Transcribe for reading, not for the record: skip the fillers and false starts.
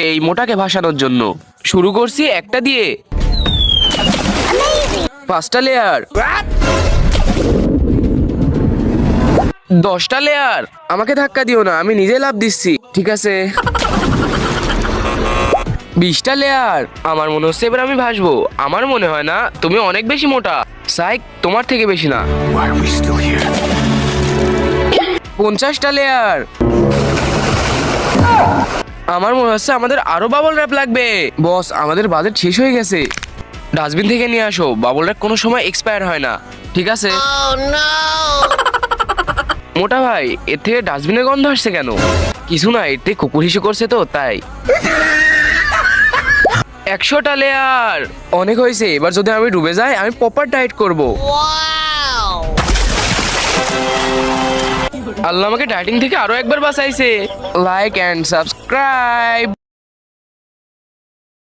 এই মোটাকে ভাসানোর জন্য। শুরু করছি একটা দিয়ে। 5টা লেয়ার, 10টা লেয়ার। আমাকে ধাক্কা দিও না, আমি নিজে লাভ দিচ্ছি। ঠিক আছে, 20টা লেয়ার। আমার মনে হচ্ছে এবার আমি ভাসবো। আমার মনে হয় না, তুমি অনেক বেশি মোটা। সাইক, তোমার থেকে বেশি না। 50টা লেয়ার। আমার মনে হচ্ছে আমাদের আরো বাবল র্যাপ লাগবে। বস, আমাদের বাজেট শেষ হয়ে গেছে। ডাস্টবিন থেকে নিয়ে আসো, বাবল র্যাপ কোনো সময় এক্সপায়ার হয় না। ঠিক আছে। মোটা ভাই, এর থেকে ডাস্টবিনের গন্ধ আসছে কেন? কিছু না, এর থেকে কুকুর হিসু করছে তো তাই। 100টা লেয়ার। অনেক হয়েছে, এবার যদি আমি ডুবে যাই আমি প্রপার ডায়েট করব। আল্লাহ আমাকে ডায়েটিং থেকে আরো একবার বাঁচাইছে। Like and subscribe.